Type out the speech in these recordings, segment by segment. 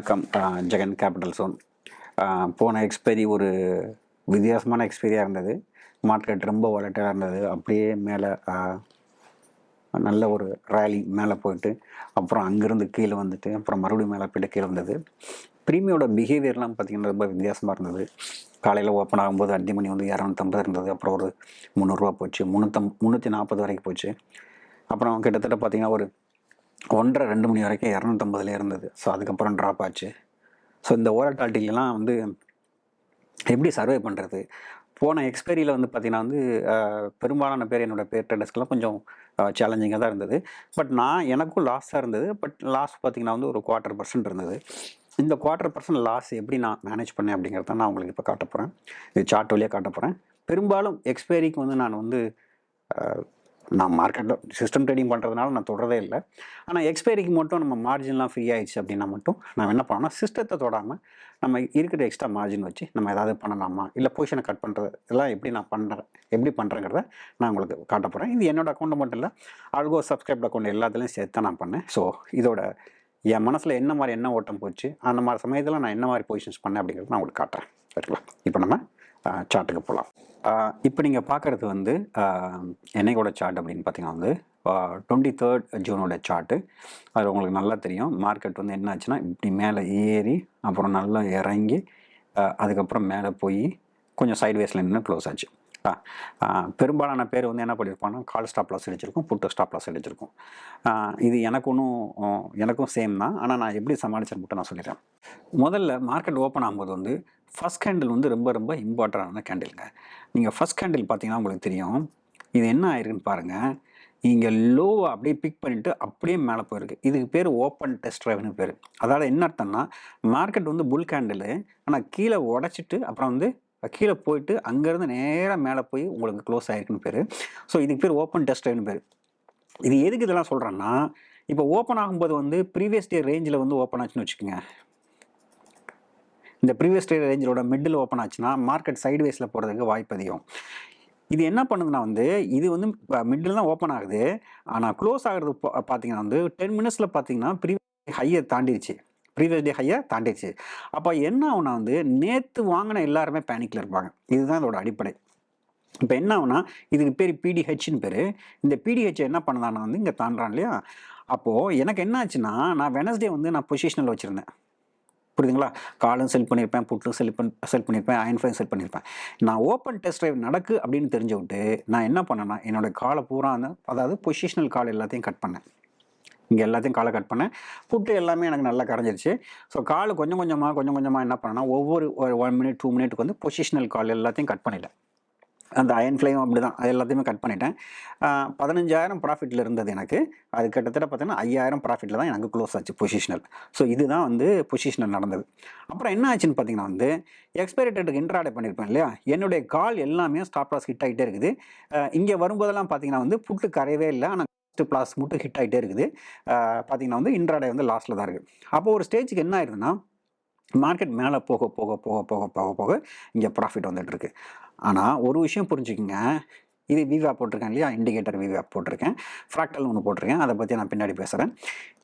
வணக்கம். Jagan capital zone. போன expiry ஒரு வித்தியாசமான எக்ஸ்பைரியாக இருந்தது. மார்க்கெட் ரொம்ப வாலட்டைலாக இருந்தது. அப்படியே மேலே நல்ல ஒரு ரேலி மேலே போயிட்டு அப்புறம் அங்கேருந்து கீழே வந்துட்டு அப்புறம் மறுபடியும் மேலே போய்ட்டு கீழே வந்தது. ப்ரீமியோட பிஹேவியர்லாம் பார்த்திங்கன்னா ரொம்ப வித்தியாசமாக இருந்தது. காலையில் ஓப்பன் ஆகும்போது 5 மணி வந்து 250 இருந்தது. அப்புறம் ஒரு 300 போச்சு, 340 வரைக்கும் போச்சு. அப்புறம் கிட்டத்தட்ட பார்த்திங்கன்னா ஒரு 1:30-2 மணி வரைக்கும் 250 இருந்தது. ஸோ அதுக்கப்புறம் ட்ராப் ஆச்சு. ஸோ இந்த ஓலட்டாலிட்டிலாம் வந்து எப்படி சர்வே பண்ணுறது? போன எக்ஸ்பைரியில் வந்து பார்த்திங்கன்னா வந்து பெரும்பாலான பேர் என்னோடய பேர் ட்ரேடர்ஸ்க்கெலாம் கொஞ்சம் சேலஞ்சிங்காக தான் இருந்தது. பட் எனக்கும் லாஸாக இருந்தது. பட் லாஸ் பார்த்திங்கன்னா வந்து ஒரு 1/4% இருந்தது. இந்த 1/4% லாஸ் எப்படி நான் மேனேஜ் பண்ணேன் அப்படிங்கிறத நான் உங்களுக்கு இப்போ காட்ட போகிறேன். இது சார்ட் வழியாக காட்ட போகிறேன். பெரும்பாலும் எக்ஸ்பைரிக்கு வந்து நான் மார்க்கெட்டில் சிஸ்டம் ட்ரேடிங் பண்ணுறதுனால நான் தொடரதே இல்லை. ஆனால் எக்ஸ்பைரிக்கு மட்டும் நம்ம மார்ஜின்லாம் ஃப்ரீ ஆயிடுச்சு அப்படின்னா மட்டும் நான் என்ன பண்ணேன்னா, சிஸ்டத்தை தொடாமல் நம்ம இருக்கிற எக்ஸ்ட்ரா மார்ஜின் வச்சு நம்ம ஏதாவது பண்ணலாமா, இல்லை பொசிஷனை கட் பண்ணுறது இதெல்லாம் எப்படி பண்ணுறேங்கிறத நான் உங்களுக்கு காட்ட போகிறேன். இது என்னோடய அக்கௌண்ட்டு மட்டும் இல்லை, ஆல்கோ சப்ஸ்கிரைப்ட் அக்கௌண்ட் எல்லாத்துலேயும் சேர்த்து தான் நான் பண்ணேன். ஸோ இதோட என் மனசில் என்ன ஓட்டம் போச்சு, அந்த மாதிரி சமயத்தில் நான் என்ன மாதிரி பொசிஷன்ஸ் பண்ணேன் அப்படிங்கிறத நான் உங்களுக்கு காட்டுறேன். சரிங்களா? இப்போ நம்ம சார்ட்டுக்கு போகலாம். இப்போ நீங்கள் பார்க்குறது வந்து என்னையோட சார்ட் அப்படின்னு பார்த்தீங்கன்னா வந்து 23rd ஜூனோட சார்ட்டு. அது உங்களுக்கு நல்லா தெரியும். மார்க்கெட் வந்து என்ன ஆச்சுன்னா, இப்படி மேலே ஏறி அப்புறம் நல்லா இறங்கி அதுக்கப்புறம் மேலே போய் கொஞ்சம் சைட்வேஸில் நின்று க்ளோஸ் ஆச்சு. பெரும்பாலான பேர் வந்து என்ன பண்ணியிருப்பாங்கன்னா, கால் ஸ்டாப் லாஸ் அடிச்சிருக்கும், புட்டு ஸ்டாப் லாஸ் அடிச்சிருக்கும். இது எனக்கும் சேம் தான். ஆனால் நான் எப்படி சமாளிச்சேன்னு மட்டும் நான் சொல்லிடுறேன். முதல்ல மார்க்கெட் ஓப்பன் ஆகும்போது வந்து ஃபஸ்ட் கேண்டில் வந்து ரொம்ப ரொம்ப இம்பார்ட்டண்டான கேண்டிலுங்க. நீங்கள் ஃபஸ்ட் கேண்டில் பார்த்தீங்கன்னா உங்களுக்கு தெரியும். இது என்ன ஆயிருக்குன்னு பாருங்கள். இங்கே லோவை அப்படியே பிக் பண்ணிவிட்டு அப்படியே மேலே போயிருக்கு. இதுக்கு பேர் ஓப்பன் டெஸ்ட் ட்ரைவ்னு பேர். அதாவது என்ன அர்த்தம்னா, மார்க்கெட் வந்து புல் கேண்டிலு, ஆனால் கீழே உடச்சிட்டு அப்புறம் வந்து கீழே போயிட்டு அங்கேருந்து நேராக மேலே போய் உங்களுக்கு க்ளோஸ் ஆகிருக்குன்னு பேர். ஸோ இதுக்கு பேர் ஓப்பன் டெஸ்ட் ட்ரைவ்னு பேர். இது எதுக்கு இதெல்லாம் சொல்கிறேன்னா, இப்போ ஓப்பன் ஆகும்போது வந்து ப்ரீவியஸ் டே ரேஞ்சில் வந்து ஓப்பன் ஆச்சுன்னு வச்சுக்கோங்க. இந்த ப்ரீவியஸ் டே ரேஞ்சோட மிடில் ஓப்பன் ஆச்சுன்னா மார்க்கெட் சைட்வேஸில் போகிறதுக்கு வாய்ப்பு அதிகம். இது என்ன பண்ணுதுன்னா வந்து, இது வந்து மிடில் தான் ஓப்பன் ஆகுது. ஆனால் க்ளோஸ் ஆகிறது பார்த்தீங்கன்னா வந்து 10 மினிட்ஸில் பார்த்தீங்கன்னா ப்ரீவியஸ் ஹையை தாண்டிடுச்சு. அப்போ என்ன ஆகுனா வந்து, நேற்று வாங்கின எல்லாருமே பேனிக்கில் இருப்பாங்க. இதுதான் இதோட அடிப்படை. இப்போ என்ன ஆகுனா, இதுக்கு பேர் பிடிஹெச்னு பேர். இந்த பிடிஹெச் என்ன பண்ணுதான்னா வந்து இங்கே தாண்டான் இல்லையா? அப்போது எனக்கு என்ன ஆச்சுன்னா, நான் வெனஸ்டே வந்து நான் பொசிஷனில் வச்சுருந்தேன். புரியுதுங்களா? காலும் செல் பண்ணியிருப்பேன், புட்டும் செல் பண்ணியிருப்பேன், அயன் செல் பண்ணியிருப்பேன். நான் ஓப்பன் டெஸ்ட் ட்ரைவ் நடக்கு அப்படின்னு தெரிஞ்சு விட்டு நான் என்ன பண்ணேன்னா, என்னோடய காலை பூரா அதாவது பொசிஷனல் கால் எல்லாத்தையும் கட் பண்ணேன். இங்கே எல்லாத்தையும் காலை கட் பண்ணேன். புட்டு எல்லாமே எனக்கு நல்லா கரைஞ்சிருச்சு. ஸோ கால் கொஞ்சம் கொஞ்சமாக என்ன பண்ணேன்னா, ஒவ்வொரு 1 மினிட் 2 மினிட்டுக்கு வந்து பொசிஷனல் கால் எல்லாத்தையும் கட் பண்ணிட்டேன். அந்த அயன் ஃப்ளையும் அப்படி தான், அது எல்லாத்தையுமே கட் பண்ணிட்டேன். 15,000 ப்ராஃபிட்டில் இருந்தது எனக்கு. அது கிட்டத்தட்ட பார்த்தீங்கன்னா 5,000 ப்ராஃபிட்டில் தான் எனக்கு க்ளோஸ் ஆச்சு பொசிஷனல். ஸோ இதுதான் வந்து பொசிஷனல் நடந்தது. அப்புறம் என்ன ஆச்சுன்னு பார்த்தீங்கன்னா வந்து, எக்ஸ்பைரி டேட்டுக்கு இன்ட்ராடே பண்ணியிருப்பேன் இல்லையா? என்னுடைய கால் எல்லாமே ஸ்டாப் லாஸ் ஹிட் ஆகிட்டே இருக்குது. இங்கே வரும்போதெல்லாம் பார்த்தீங்கன்னா வந்து புட்டு கரையவே இல்லை. ஆனால் ஃபஸ்ட்டு ப்ளாஸ் மட்டும் ஹிட் ஆகிட்டே இருக்குது. பார்த்தீங்கன்னா வந்து இன்ட்ராடே வந்து லாஸில் தான் இருக்குது. அப்போது ஒரு ஸ்டேஜுக்கு என்ன ஆயிருதுன்னா, மார்க்கெட் மேலே போக இங்கே ப்ராஃபிட் வந்துட்டுருக்கு. ஆனால் ஒரு விஷயம் புரிஞ்சுக்கங்க. இது விவேப் போட்டிருக்கேன் இல்லையா? இண்டிகேட்டர் விவேப் போட்டிருக்கேன். ஃப்ராக்டல் ஒன்று போட்டிருக்கேன். அதை பற்றி நான் பின்னாடி பேசுகிறேன்.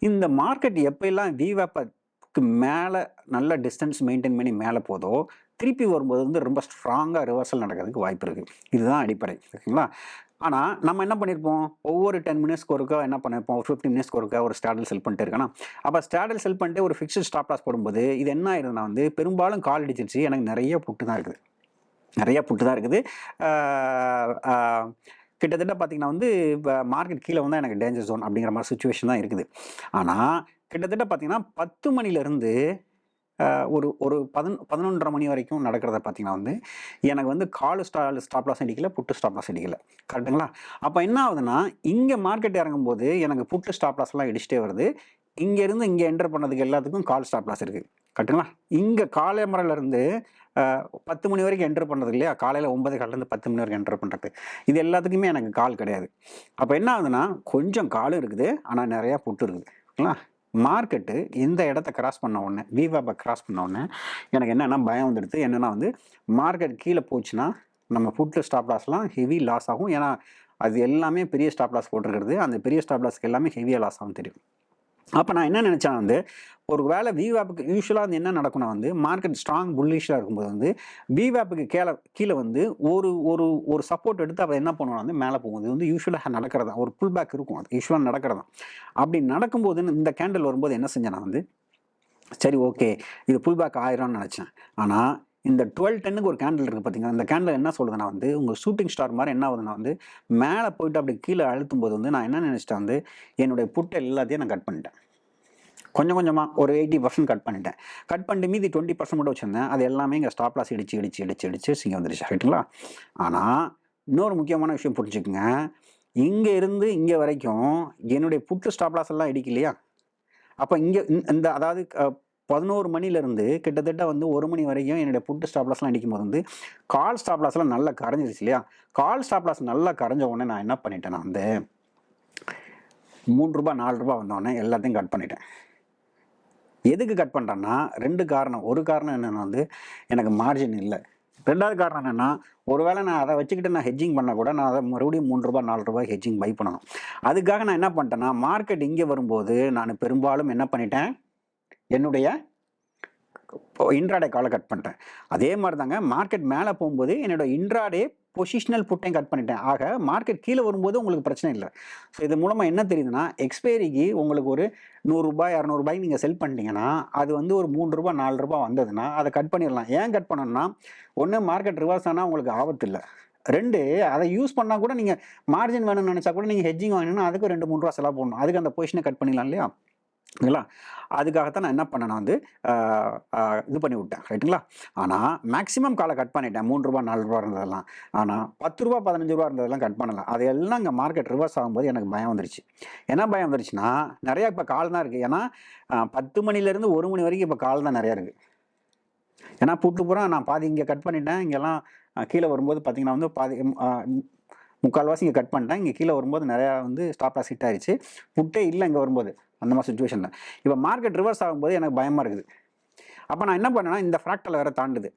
இந்த மார்க்கெட் எப்போல்லாம் விவேப்புக்கு மேலே நல்ல டிஸ்டன்ஸ் மெயின்டைன் பண்ணி மேலே போதோ, திருப்பி வரும்போது வந்து ரொம்ப ஸ்ட்ராங்காக ரிவர்சல் நடக்கிறதுக்கு வாய்ப்பு இருக்குது. இதுதான் அடிப்படை. ஓகேங்களா? ஆனால் நம்ம என்ன பண்ணியிருப்போம், ஒவ்வொரு 10 மினிட்ஸ்க்கு ஒருக்கா என்ன பண்ணியிருப்போம், ஒரு 15 மினிட்ஸ்க்கு ஒருக்கா ஒரு ஸ்டாடில் செல் பண்ணிட்டு இருக்கேன்னா, அப்போ ஸ்டாடில் செல் பண்ணிட்டு ஒரு ஃபிக்ஸ்டு ஸ்டாப் லாஸ் போடும்போது இது என்ன ஆயிருதுன்னா வந்து பெரும்பாலும் கால் அடிச்சிருச்சு. எனக்கு நிறைய புட்டு தான் இருக்குது. கிட்டத்தட்ட பார்த்தீங்கன்னா வந்து இப்போ மார்க்கெட் கீழே வந்தால் எனக்கு டேஞ்சர் ஜோன் அப்படிங்கிற மாதிரி சுச்சுவேஷன் தான் இருக்குது. ஆனால் கிட்டத்தட்ட பார்த்தீங்கன்னா 10 மணிலேருந்து ஒரு 11:30 மணி வரைக்கும் நடக்கிறத பார்த்தீங்கன்னா வந்து எனக்கு வந்து ஸ்டாப் லாஸ் அடிக்கல, புட்டு ஸ்டாப் லாஸ் அடிக்கல. கரெக்டுங்களா? அப்போ என்ன ஆகுதுன்னா, இங்கே மார்க்கெட் இறங்கும்போது எனக்கு புட்டு ஸ்டாப் லாஸ்லாம் இடிச்சிட்டே வருது. இங்கேருந்து இங்கே என்டர் பண்ணதுக்கு எல்லாத்துக்கும் கால் ஸ்டாப் லாஸ் இருக்குது. கரெக்டுங்களா? இங்கே காலைமறையிலேருந்து 10 மணி வரைக்கும் என்டர் பண்ணுறது இல்லையா? காலையில் 9:15 10 மணி வரைக்கும் என்டர் பண்ணுறது. இது எல்லாத்துக்குமே எனக்கு கால் கிடையாது. அப்போ என்ன ஆகுதுன்னா, கொஞ்சம் காலும் இருக்குது, ஆனால் நிறையா புட்டு இருக்குது. ஓகேங்களா? மார்க்கெட்டு இந்த இடத்த கிராஸ் பண்ண உடனே, விவேப்பை கிராஸ் பண்ண உடனே எனக்கு என்னென்னா பயம் வந்துடுது. என்னென்னா வந்து மார்க்கெட் கீழே போச்சுன்னா நம்ம புட்டு ஸ்டாப் லாஸ்லாம் ஹெவி லாஸ் ஆகும். ஏன்னா அது எல்லாமே பெரிய ஸ்டாப் லாஸ் போட்டிருக்கிறது. அந்த பெரிய ஸ்டாப் லாஸ்க்கு எல்லாமே ஹெவியாக லாஸ் ஆகும் தெரியும். அப்போ நான் என்ன நினச்சேன் வந்து, ஒரு வேளை விவேப்புக்கு யூஸ்வலாக வந்து என்ன நடக்கும்னா வந்து மார்க்கெட் ஸ்ட்ராங் புல்லிஷாக இருக்கும்போது வந்து விவேப்புக்கு கீழே வந்து ஒரு ஒரு ஒரு சப்போர்ட் எடுத்து அவள் என்ன பண்ணுவாங்க வந்து மேலே போகும். இது வந்து யூஸ்வலாக நடக்கிறதா, ஒரு புல் பேக் இருக்கும், அது யூஸ்வலாக நடக்கிறதா. அப்படி நடக்கும்போது இந்த கேண்டில் வரும்போது என்ன செஞ்சேன் நான் வந்து, சரி ஓகே இது புல் பேக் ஆயிரும்னு நினச்சேன். ஆனால் இந்த 12:10க்கு ஒரு கேண்டில் இருக்குது பார்த்தீங்கன்னா, இந்த கேண்டில் என்ன சொல்லுதுன்னா வந்து உங்கள் ஷூட்டிங் ஸ்டார் மாதிரி என்ன ஆகுதுன்னா வந்து மேலே போயிட்டு அப்படி கீழே அழுத்தும் போது வந்து நான் என்ன நினச்சிட்டேன் வந்து என்னுடைய புட்டை எல்லாத்தையும் நான் கட் பண்ணிட்டேன். கொஞ்சம் கொஞ்சமாக ஒரு 80% கட் பண்ணிட்டேன். கட் பண்ணிட்டு மீதி 20% மட்டும் வச்சுருந்தேன். அது எல்லாமே இங்கே ஸ்டாப் லாஸ் இடிச்சு இங்கே வந்துருச்சு, ரைட்டுங்களா? ஆனால் இன்னொரு முக்கியமான விஷயம் புரிஞ்சுக்குங்க. இங்கே இருந்து இங்கே வரைக்கும் என்னுடைய புட்டு ஸ்டாப் லாஸ் எல்லாம் இடிக்கலையா? அப்போ இங்கே இந்த அதாவது 11 மணிலேருந்து கிட்டத்தட்ட வந்து 1 மணி வரைக்கும் என்னுடைய புட்டு ஸ்டாப் லாஸ்லாம் அடிக்கும்போது வந்து கால் ஸ்டாப் லாஸ்லாம் நல்லா கரைஞ்சிருச்சு இல்லையா? கால் ஸ்டாப் லாஸ் நல்லா கரைஞ்ச உடனே நான் என்ன பண்ணிட்டேன், நான் வந்து ரூ. 3 ரூ. 4 வந்தோடனே எல்லாத்தையும் கட் பண்ணிட்டேன். எதுக்கு கட் பண்ணுறேன்னா 2 காரணம். ஒரு காரணம் என்னென்னா வந்து எனக்கு மார்ஜின் இல்லை. 2வது காரணம் என்னென்னா, ஒருவேளை நான் அதை வச்சுக்கிட்டு நான் ஹெட்ஜிங் பண்ணால் கூட நான் அதை மறுபடியும் ரூ. 3 ரூ. 4 ஹெட்ஜிங் பை பண்ணணும். அதுக்காக நான் என்ன பண்ணிட்டேன்னா, மார்க்கெட் இங்கே வரும்போது நான் பெரும்பாலும் என்ன பண்ணிட்டேன், என்னுடைய இன்ட்ராடே காலை கட் பண்ணிட்டேன். அதே மாதிரி தாங்க மார்க்கெட் மேலே போகும்போது என்னோட இன்ட்ராடே பொசிஷனல் புட்டையும் கட் பண்ணிட்டேன். ஆக மார்க்கெட் கீழே வரும்போது உங்களுக்கு பிரச்சனை இல்லை. ஸோ இது மூலமாக என்ன தெரியுதுன்னா, எக்ஸ்பைரிக்கு உங்களுக்கு ஒரு ரூ. 100 ரூ. 200 நீங்கள் செல் பண்ணிட்டீங்கன்னா அது வந்து ஒரு ரூ. 3 ரூ. 4 வந்ததுன்னா அதை கட் பண்ணிடலாம். ஏன் கட் பண்ணணும்னா, ஒன்று மார்க்கெட் ரிவர்ஸ் ஆனால் உங்களுக்கு ஆபத்து இல்லை. 2 அதை யூஸ் பண்ணால் கூட நீங்கள் மார்ஜின் வேணும்னு நினச்சா கூட நீங்கள் ஹெட்ஜிங் வாங்கினா அதுக்கு ரூ. 2-3 செலவு போடணும். அதுக்கு அந்த பொசிஷனை கட் பண்ணிடலாம் இல்லையா? இல்லைங்களா? அதுக்காகத்தான் நான் என்ன பண்ணேன்னா வந்து இது பண்ணி விட்டேன், ரைட்டுங்களா? ஆனால் மேக்ஸிமம் காலை கட் பண்ணிட்டேன். ரூ. 3 4 இருந்ததெல்லாம். ஆனால் ரூ. 10 15 இருந்ததெல்லாம் கட் பண்ணலை. அதையெல்லாம் இங்கே மார்க்கெட் ரிவர்ஸ் ஆகும்போது எனக்கு பயம் வந்துருச்சு. என்ன பயம் வந்துருச்சுன்னா, நிறையா இப்போ கால் தான் இருக்குது. ஏன்னா 10 மணிலேருந்து 1 மணி வரைக்கும் இப்போ கால் தான் நிறையா இருக்குது. ஏன்னா புட்டு பூரா நான் பாதி இங்கே கட் பண்ணிட்டேன். இங்கெல்லாம் கீழே வரும்போது பார்த்தீங்கன்னா வந்து பாதி முக்கால்வாசி இங்கே கட் பண்ணிட்டேன். இங்கே கீழே வரும்போது நிறையா வந்து ஸ்டாப் லாஸ் ஹிட் ஆயிடுச்சு. புட்டே இல்லை இங்கே வரும்போது அந்த மாதிரி சுச்சுவேஷனில். இப்போ மார்க்கெட் ரிவர்ஸ் ஆகும்போது எனக்கு பயமாக இருக்குது. அப்போ நான் என்ன பண்ணேன்னா, இந்த ஃப்ராக்டல் வேறு தாண்டுது.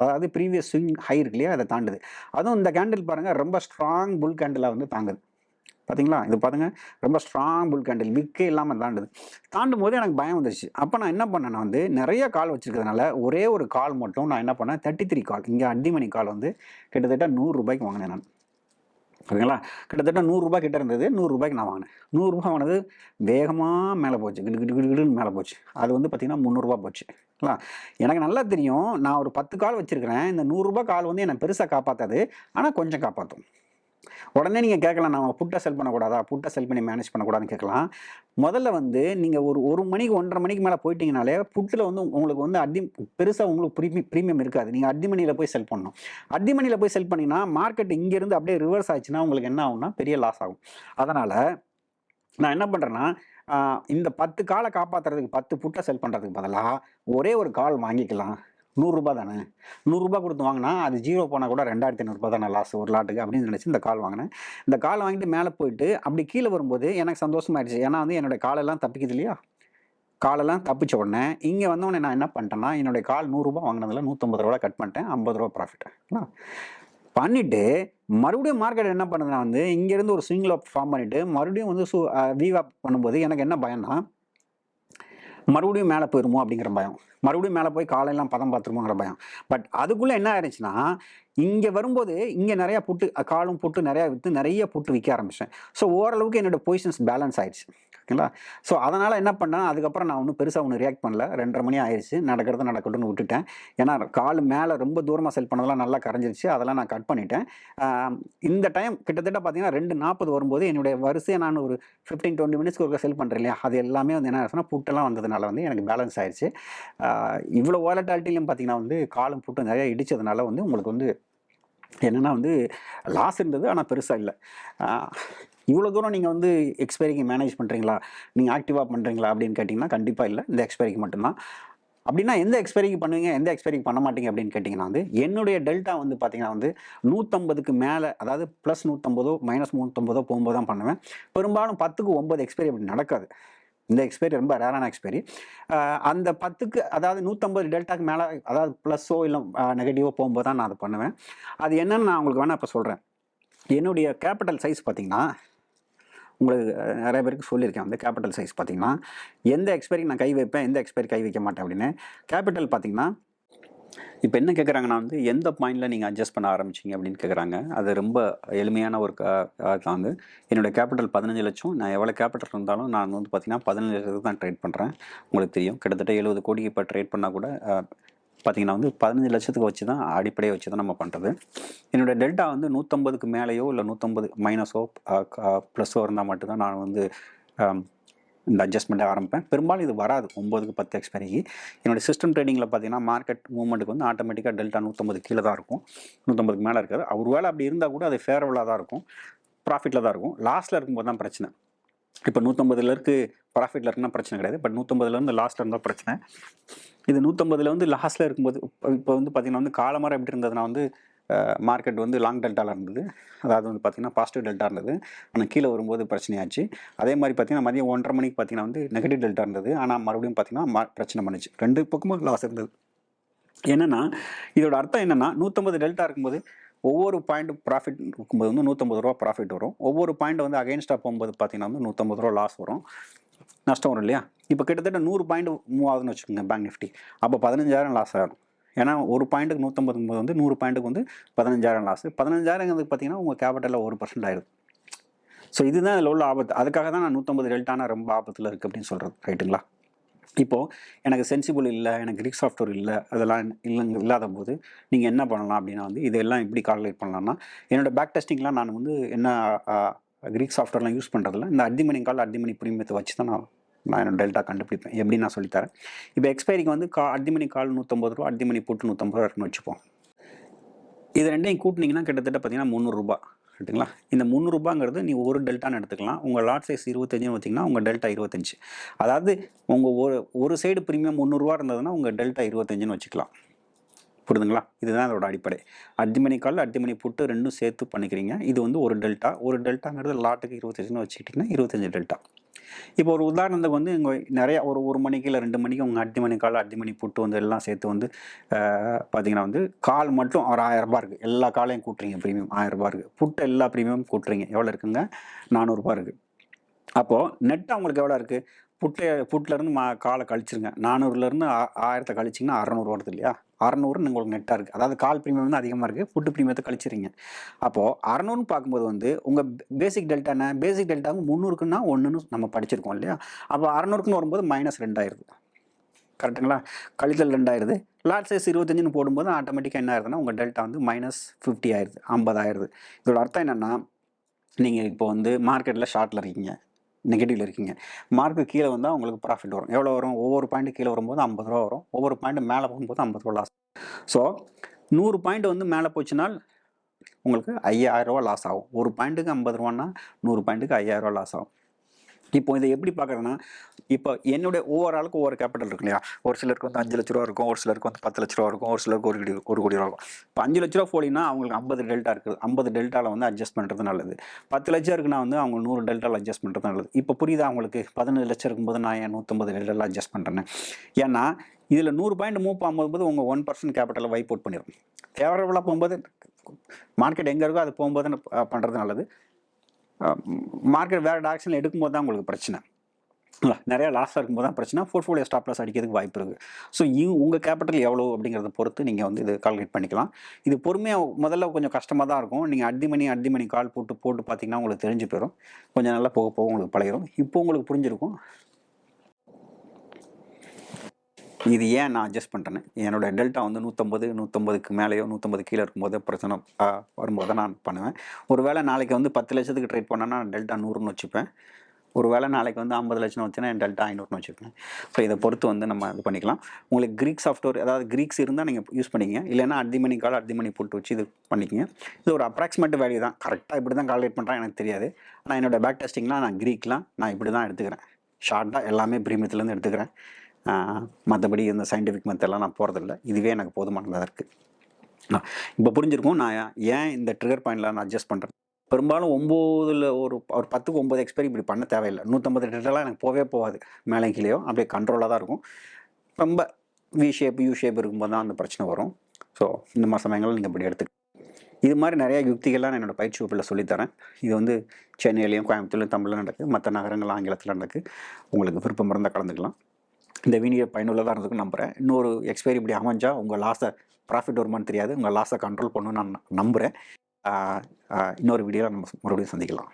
அதாவது ப்ரீவியஸ் ஸ்விங் ஹை இருக்கு இல்லையா, அதை தாண்டுது. அதுவும் இந்த கேண்டில் பாருங்கள், ரொம்ப ஸ்ட்ராங் புல் கேண்டிலாக வந்து தாங்குது. பார்த்தீங்களா? இது பாருங்க, ரொம்ப ஸ்ட்ராங் புல் கேண்டில் விக்கே இல்லாமல் தாண்டுது. தாண்டும் போது எனக்கு பயம் வந்துருச்சு. அப்போ நான் என்ன பண்ணேன்னா வந்து நிறைய கால் வச்சிருக்கிறதுனால ஒரே ஒரு கால் மட்டும் நான் என்ன பண்ணேன், 33 கால் இங்கே அடிமணி கால் வந்து கிட்டத்தட்ட ரூ. 100 வாங்கினேன் நான். ஓகேங்களா? கிட்டத்தட்ட ரூ. 100 கிட்ட இருந்தது. ரூ. 100 நான் வாங்கினேன். ரூ. 100 வாங்கினது வேகமாக மேலே போச்சு. கிடுன்னு மேலே போச்சு. அது வந்து பார்த்தீங்கன்னா ரூ. 300 போச்சுங்களா? எனக்கு நல்லா தெரியும், நான் ஒரு 10 கால் வச்சிருக்கிறேன். இந்த ரூ. 100 கால் வந்து என்னை பெருசாக காப்பாற்றாது, ஆனால் கொஞ்சம் காப்பாற்றும். உடனே நீங்கள் கேட்கலாம், நம்ம புட்டை செல் பண்ணக்கூடாதா, புட்டை செல் பண்ணி மேனேஜ் பண்ணக்கூடாதுன்னு கேட்கலாம். முதல்ல வந்து நீங்கள் ஒரு மணிக்கு 1:30 மணிக்கு மேலே போயிட்டீங்கனாலே புட்டில் வந்து உங்களுக்கு வந்து பெருசாக உங்களுக்கு ப்ரீமியம் இருக்காது. நீங்கள் அடிமணியில் போய் செல் பண்ணணும். அடிமணியில் போய் செல் பண்ணிங்கன்னா மார்க்கெட் இங்கேருந்து அப்படியே ரிவர்ஸ் ஆச்சுன்னா உங்களுக்கு என்ன ஆகும்னா பெரிய லாஸ் ஆகும். அதனால் நான் என்ன பண்ணுறேன்னா, இந்த 10 காலை காப்பாற்றுறதுக்கு 10 புட்டை செல் பண்ணுறதுக்கு பதிலாக ஒரே ஒரு கால் வாங்கிக்கலாம். ரூ. 100 தானே, ரூ. 100 கொடுத்து வாங்கினா அது 0 போனால் கூட ரூ. 2500 தானே லாஸ் ஒரு லாட்டுக்கு அப்படின்னு நினச்சி இந்த கால் வாங்கினேன். இந்த கால் வாங்கிட்டு மேலே போயிட்டு அப்படி கீழே வரும்போது எனக்கு சந்தோஷமாயிடுச்சு. ஏன்னா வந்து என்னுடைய காலெல்லாம் தப்பிக்குது இல்லையா? காலெல்லாம் தப்பிச்ச உடனே இங்கே வந்தோடனே நான் என்ன பண்ணிட்டேன்னா, என்னுடைய கால் ரூ. 100 வாங்கினதில் ரூ. 150 கட் பண்ணிட்டேன். ரூ. 50 ப்ராஃபிட் பண்ணிவிட்டு மறுபடியும் மார்க்கெட் என்ன பண்ணுதுன்னா வந்து இங்கேருந்து ஒரு ஸ்விங் லோ ஃபார்ம் பண்ணிவிட்டு மறுபடியும் வந்து விவாப் பண்ணும்போது எனக்கு என்ன பயம்னா, மறுபடியும் மேலே போயிருமோ அப்படிங்கிற பயம். மறுபடியும் மேலே போய் காலையெல்லாம் பதம் பார்த்துருமோங்கிற பயம். பட் அதுக்குள்ளே என்ன ஆயிடுச்சுன்னா, இங்கே வரும்போது இங்கே நிறையா புட்டு காலும் புட்டு நிறையா விற்று நிறைய புட்டு விற்க ஆரம்பித்தேன். ஸோ ஓரளவுக்கு என்னோடய பொசிஷன்ஸ் பேலன்ஸ் ஆயிடுச்சு. ஓகேங்களா? ஸோ அதனால் என்ன பண்ணேன், அதுக்கப்புறம் நான் ஒன்றும் பெருசாக ஒன்றும் ரியாக்ட் பண்ணல. 2:30 மணி ஆயிடுச்சு. நடக்கிறது நடக்கட்டும்னு விட்டுட்டேன். ஏன்னா கால் மேலே ரொம்ப தூரமாக செல் பண்ணதெல்லாம் நல்லா கரைஞ்சிருச்சு. அதெல்லாம் நான் கட் பண்ணிட்டேன். இந்த டைம் கிட்டத்தட்ட பார்த்தீங்கன்னா 2:40 வரும்போது என்னுடைய வரிசையை நான் ஒரு 15-20 மினிட்ஸ்க்கு ஒரு செல் பண்ணுறேன் இல்லையா, அது எல்லாமே வந்து என்ன ஆச்சுன்னா புட்டெல்லாம் வந்ததுனால வந்து எனக்கு பேலன்ஸ் ஆயிடுச்சு. இவ்வளோ வாலட்டாலிட்டிலையும் பார்த்தீங்கன்னா வந்து காலும் புட்டு நிறையா இடித்ததுனால வந்து உங்களுக்கு வந்து என்னென்னா வந்து லாஸ் இருந்தது, ஆனால் பெருசாக இல்லை. இவ்வளோ தூரம் நீங்கள் வந்து எக்ஸ்பைரிக்கு மேனேஜ் பண்ணுறீங்களா, நீங்கள் ஆக்டிவாக பண்ணுறீங்களா அப்படின்னு கேட்டிங்கன்னா கண்டிப்பாக இல்லை. இந்த எக்ஸ்பைரிக்கு மட்டும்தான். அப்படின்னா எந்த எக்ஸ்பைரிக்கு பண்ணுவீங்க, எந்த எக்ஸ்பைரிக்கு பண்ண மாட்டீங்க அப்படின்னு கேட்டிங்கன்னா வந்து என்னுடைய டெல்டா வந்து பார்த்தீங்கன்னா வந்து 150க்கு மேலே, அதாவது +150 -150 போகும்போது தான் பண்ணுவேன். பெரும்பாலும் 10க்கு 9 எக்ஸ்பைரி அப்படி நடக்காது. இந்த எக்ஸ்பைரி ரொம்ப ரேரான எக்ஸ்பைரி. அந்த 10க்கு அதாவது 150 டெல்டாக்கு மேலே, அதாவது ப்ளஸ்ஸோ இல்லை நெகட்டிவோ போகும்போது தான் நான் அதை பண்ணுவேன். அது என்னன்னு நான் உங்களுக்கு வேணால் இப்போ சொல்கிறேன். என்னுடைய கேபிட்டல் சைஸ் பார்த்தீங்கன்னா உங்களுக்கு நிறைய பேருக்கு சொல்லியிருக்கேன். அந்த கேபிட்டல் சைஸ் பார்த்தீங்கன்னா, எந்த எக்ஸ்பைரி நான் கை வைப்பேன், எந்த எக்ஸ்பைரி கை வைக்க மாட்டேன் அப்படின்னு. கேபிட்டல் பார்த்தீங்கன்னா, இப்போ என்ன கேட்குறாங்கன்னா வந்து, எந்த பாயிண்ட்ல நீங்க அட்ஜஸ்ட் பண்ண ஆரம்பிச்சீங்க அப்படின்னு கேட்குறாங்க. அது ரொம்ப எளிமையான ஒரு தான் வந்து. என்னோட கேபிட்டல் 15,00,000. நான் எவ்வளோ கேபிட்டல் இருந்தாலும் நான் வந்து பார்த்தீங்கன்னா, 15,00,000 தான் ட்ரேட் பண்றேன். உங்களுக்கு தெரியும். கிட்டத்தட்ட 70 கோடி இப்போ ட்ரேட் பண்ணா கூட பார்த்தீங்கன்னா வந்து 15,00,000 வச்சு தான் அடிப்படையை வச்சு தான் நம்ம பண்ணுறது. என்னோட டெல்டா வந்து 150க்கு மேலேயோ இல்லை 150 மைனஸோ ப்ளஸோ இருந்தால் மட்டும்தான் நான் வந்து இந்த அட்ஜஸ்ட்மெண்ட்டை ஆரம்பிப்பேன். பெரும்பாலும் இது வராது 9க்கு 10 எக்ஸ்பைரிக்கு. என்னோடய சிஸ்டம் ட்ரேடிங்கில் பார்த்தீங்கன்னா மார்க்கெட் மூவ்மெண்ட்டுக்கு வந்து ஆட்டோமேட்டிக்காக டெல்டா 150 கீழே தான் இருக்கும். 150க்கு மேலே இருக்காது. ஒரு வேளை அப்படி இருந்தால் கூட அது ஃபேவரபுளாக தான் இருக்கும், ப்ராஃபிட்டில் தான் இருக்கும். லாஸ்ட்டில் இருக்கும்போது தான் பிரச்சனை. இப்போ 150ல் இருக்குது ப்ராஃபிட்டில் இருக்குன்னா பிரச்சனை கிடையாது. பட் 150லேருந்து லாஸ்ட்டில் இருந்தால் பிரச்சனை. இது 150ல் வந்து லாஸ்ட்டில் இருக்கும்போது இப்போ வந்து பார்த்திங்கன்னா வந்து காலமரம் எப்படி இருந்ததுன்னா வந்து மார்க்கெட் வந்து லாங் டெல்டாவில் இருந்தது. அதாவது வந்து பார்த்திங்கன்னா பாசிட்டிவ் டெல்டா இருந்தது. ஆனால் கீழே வரும்போது பிரச்சனையாச்சு. அதே மாதிரி பார்த்திங்கன்னா மதியம் 1:30 மணிக்கு பார்த்திங்கன்னா வந்து நெகட்டிவ் டெல்டா இருந்தது. ஆனால் மறுபடியும் பார்த்திங்கன்னா பிரச்சனை பண்ணுச்சு. 2 பக்கமும் லாஸ் இருந்தது. என்னென்னா இதோட அர்த்தம் என்னென்னா 150 டெல்டா இருக்கும்போது ஒவ்வொரு பாயிண்ட் ப்ராஃபிட் இருக்கும்போது வந்து 150 ரூபா ப்ராஃபிட் வரும். ஒவ்வொரு பாயிண்ட் வந்து அகைன்ஸ்டாக போகும்போது பார்த்திங்கன்னா வந்து 150 ரூபா லாஸ் வரும், நஷ்டம் வரும் இல்லையா? இப்போ கிட்டத்தட்ட 100 பாயிண்ட் மூவ் ஆகுதுன்னு வச்சுக்கோங்க பேங்க் நிஃப்டி. அப்போ 15,000 லாஸ் ஆகும். ஏன்னா ஒரு பாயிண்ட்டுக்கு 150 வந்து 100 பாயிண்ட்டுக்கு வந்து 15,000 லாஸ். 15,000ங்கிறது பார்த்தீங்கன்னா உங்கள் கேபிட்டலில் 1% ஆயிடுது. ஸோ இதுதான் இதில் உள்ள ஆபத்து. அதுக்காக தான் நான் 150 டெல்டானா ரொம்ப ஆபத்தில் இருக்குது அப்படின்னு சொல்கிறது. ரைட்டுங்களா? இப்போது எனக்கு சென்சிபிள் இல்லை, எனக்கு கிரீக் சாஃப்ட்வேர் இல்லை, அதெல்லாம் இல்லாத போது நீங்கள் என்ன பண்ணலாம் அப்படின்னா வந்து இதெல்லாம் எப்படி கால்குலேட் பண்ணலாம்னா, என்னோடய பேக் டெஸ்டிங்லாம் நான் வந்து என்ன கிரீக் சாஃப்ட்வேர்லாம் யூஸ் பண்ணுறதில்ல. இந்த அர்திமணி கால் அர்திமணி ப்ரீமியத்தை வச்சு தான் நான் என்னோட டெல்டா கண்டுபிடிப்பேன். எப்படி நான் சொல்லித்தரேன். இப்போ எக்ஸ்பைரிக்கு வந்து அர்திமணி கால் 150 ரூபா, அர்திமணி போட்டு 150 ரூபா இருக்குன்னு வச்சுப்போம். இது ரெண்டையும் கூட்டினீங்கன்னா கிட்டத்தட்ட பார்த்தீங்கன்னா 300 ரூபா. ரைட்டுங்களா? இந்த 300 ரூபாங்கிறது நீ ஒரு டெல்டான்னு எடுத்துக்கலாம். உங்கள் லாட் சைஸ் 25ன்னு வச்சிங்கன்னா உங்கள் டெல்டா 25. அதாவது உங்கள் ஒரு சைடு ப்ரீமியம் 300 ரூபா இருந்ததுன்னா உங்கள் டெல்டா 25ன்னு வச்சுக்கலாம். புரியுதுங்களா? இதுதான் அதோட அடிப்படை. அர்திமணி கால் அர்திமணி புட்டு ரெண்டும் சேர்த்து பண்ணிக்கிறீங்க. இது வந்து ஒரு டெல்டா. ஒரு டெல்டாங்கிறது லாட்டுக்கு 25ன்னு வச்சுக்கிட்டிங்கன்னா 25 டெல்டா. இப்போ ஒரு உதாரணத்துக்கு வந்து இங்கே நிறையா ஒரு மணிக்கு இல்லை 2 மணிக்கு உங்கள் அர்திமணி கால் அர்திமணி புட்டு வந்து எல்லாம் சேர்த்து வந்து பார்த்தீங்கன்னா வந்து கால் மட்டும் ஒரு 1000 ரூபா இருக்குது. எல்லா காலையும் கூட்டுறீங்க ப்ரீமியம் 1000 ரூபா இருக்குது. புட்டு எல்லா ப்ரீமியம் கூட்டுறீங்க எவ்வளோ இருக்குங்க? 400 ரூபா இருக்குது. அப்போது நெட் அவங்களுக்கு எவ்வளோ இருக்குது? புட்டிலேருந்து காலை கழிச்சிருங்க. 400லேருந்து 1000 கழிச்சிங்கன்னா 600 வருது இல்லையா? 600 உங்களுக்கு நெட்டாக இருக்குது. அதாவது கால் ப்ரீமியம் வந்து அதிகமாக இருக்குது, புட்டு ப்ரீமியத்தை கழிச்சிருங்க. அப்போது 600ன்னு பார்க்கும்போது வந்து உங்கள் பேசிக் டெல்டா என்ன? பேசிக் டெல்டாவுக்கு 300க்குன்னா 1ன்னு நம்ம படிச்சிருக்கோம் இல்லையா? அப்போ 600க்குன்னு வரும்போது -2 ஆயிடுது. கரெக்டுங்களா? கழித்தல் 2 ஆயிடுது. லாட் சைஸ் 25ன்னு போடும்போது ஆட்டோமேட்டிக்காக என்ன ஆயிருதுன்னா உங்கள் டெல்டா வந்து -50 ஆயிடுது, 50 ஆயிடுது. இதோட அர்த்தம் என்னென்னா, நீங்கள் இப்போ வந்து மார்க்கெட்டில் ஷார்ட்டில் இருக்கீங்க, நெகட்டிவ்ல இருக்கீங்க. மார்க்கு கீழே வந்தால் உங்களுக்கு ப்ராஃபிட் வரும். எவ்வளோ வரும்? ஒவ்வொரு பாயிண்ட் கீழே வரும்போது 50 ரூபா வரும். ஒவ்வொரு பாயிண்ட் மேலே போகும்போது 50 ரூபா லாஸ். ஸோ 100 பாயிண்ட் வந்து மேலே போச்சுனால் உங்களுக்கு 5000 ரூபா லாஸ் ஆகும். ஒரு பாயிண்ட்டுக்கு 50 ரூபான்னா 100 பாயிண்ட்டுக்கு 5000 ரூபா லாஸ் ஆகும். இப்போ இதை எப்படி பார்க்குறேன்னா, இப்போ என்னுடைய ஒவ்வொரு ஆளுக்கும் ஒவ்வொரு கேபிட்டல் இருக்கு இல்லையா? ஒரு சிலருக்கு வந்து 5 லட்ச ரூபா இருக்கும், ஒரு சிலருக்கு வந்து 10 லட்ச ரூபா இருக்கும், ஒரு சிலருக்கு 1 கோடி ரூபா இருக்கும். இப்போ 5 லட்ச ரூபா போலினா அவங்களுக்கு 50 டெல்டா இருக்குது. 50 டெல்டாவில் வந்து அட்ஜஸ்ட் பண்ணுறது நல்லது. 10 லட்சம் இருக்குன்னா வந்து அவங்க 100 டெல்டாவில் அட்ஜஸ்ட் பண்ணுறது நல்லது. இப்போ புரியுதா அவங்களுக்கு? 15 லட்சம் இருக்கும்போது நான் ஏன் 150 டெல்டாவில் அட்ஜஸ்ட் பண்ணுறேன்னு? ஏன்னா இதில் 100 பாயிண்ட் மூவ் ஆகும்போது உங்கள் 1% கேபிட்டலை வைப் அவுட் பண்ணிடும். ஃபேவரபுளாக போகும்போது மார்க்கெட் எங்கே இருக்கோ அது போகும்போது பண்ணுறது நல்லது. மார்க்கெட் வேறு டைரக்ஷனில் எடுக்கும்போது தான் உங்களுக்கு பிரச்சனை. நிறையா லாஸாக இருக்கும்போது தான் பிரச்சனை. போர்ட்ஃபோலியோ ஸ்டாப் லாஸ் அடிக்கிறதுக்கு வாய்ப்பு இருக்குது. ஸோ உங்கள் கேபிட்டல் எவ்வளோ அப்படிங்கிறத பொறுத்து நீங்கள் வந்து இது கால்குலேட் பண்ணிக்கலாம். இது பொறுமையாக முதல்ல கொஞ்சம் கஷ்டமாக தான் இருக்கும். நீங்கள் அர்திமணி கால் போட்டு பார்த்தீங்கன்னா உங்களுக்கு தெரிஞ்சு போயிடும். கொஞ்சம் நல்லா போக போக உங்களுக்கு பழகிடும். இப்போ உங்களுக்கு புரிஞ்சிருக்கும் இது ஏன் நான் அட்ஜஸ்ட் பண்ணுறேன்னு. என்னோடய டெல்டா வந்து 150க்கு மேலேயோ 150 கீழே இருக்கும்போது பிரச்சனை வரும்போது நான் பண்ணுவேன். ஒரு வேளை நாளைக்கு வந்து 10 லட்சத்துக்கு ட்ரேட் பண்ணேன்னா டெல்டா 100ன்னு வச்சுப்பேன். ஒரு வேளை நாளைக்கு வந்து 50 லட்சம் வச்சுன்னா என் டெல்டா 500ன்னு வச்சுருக்கேன். ஸோ இதை பொறுத்து வந்து நம்ம இது பண்ணிக்கலாம். உங்களுக்கு கிரீக் சாஃப்ட்வேர் அதாவது கிரீக்ஸ் இருந்தால் நீங்கள் யூஸ் பண்ணிக்கங்க. இல்லைன்னா அர்திமணி கால் அர்திமணி போட்டு வச்சு இது பண்ணிக்கங்க. இது ஒரு அப்ராக்சிமேட் வேல்யூ தான். கரெக்டாக இப்படி தான் கால்குலேட் பண்ணுறேன் எனக்கு தெரியாது. ஆனால் என்னோடய பேக் டெஸ்டிங்லாம் நான் கிரீக்லாம் நான் இப்படி தான் எடுத்துக்கிறேன். ஷார்ட்டாக எல்லாமே ப்ரீமியத்துலேருந்து எடுத்துக்கிறேன். மற்றபடி இந்த சயின்டிஃபிக் மெத்தட்லாம் நான் போகிறதில்ல. இதுவே எனக்கு போதுமானதாக இருக்குது. இப்போ புரிஞ்சிருக்கும் நான் ஏன் இந்த ட்ரிகர் பாயிண்டில் நான் அட்ஜஸ்ட் பண்ணுறேன். பெரும்பாலும் 9ல் ஒரு 10க்கு 9 எக்ஸ்பைரி இப்படி பண்ண தேவையில்லை. 150 டெல்டாலாம் எனக்கு போகவே போகாது. மேலே கீழேயோ அப்படியே கண்ட்ரோலாக தான் இருக்கும். ரொம்ப வி ஷேப் யூ ஷேப் இருக்கும்போது தான் அந்த பிரச்சனை வரும். ஸோ இந்த மாதிரி சமயங்களில் நீங்கள் இப்படி எடுத்துக்க இது மாதிரி நிறைய யுக்திகள்லாம் நான் என்னோட பயிற்சி வகுப்பில் சொல்லித்தரேன். இது வந்து சென்னையிலயும், கோயம்புத்தூர்லயும் தமிழ்ல நடக்குது. மற்ற நகரங்கள் ஆங்கிலத்தில நடக்குது. உங்களுக்கு விருப்பம் இருந்தா கலந்துக்கலாம். இந்த வீடியோ பயனுள்ளதா இருந்திருக்கும்னு நம்புறேன். இன்னொரு எக்ஸ்பைரி இப்படி அமைஞ்சா உங்க லாஸ ப்ராஃபிட் வருமான்னு தெரியாது. உங்க லாஸ கண்ட்ரோல் பண்ணணும்னு நான் நம்புறேன். இன்னொரு வீடியோல நம்ம மறுபடியும் சந்திக்கலாம்.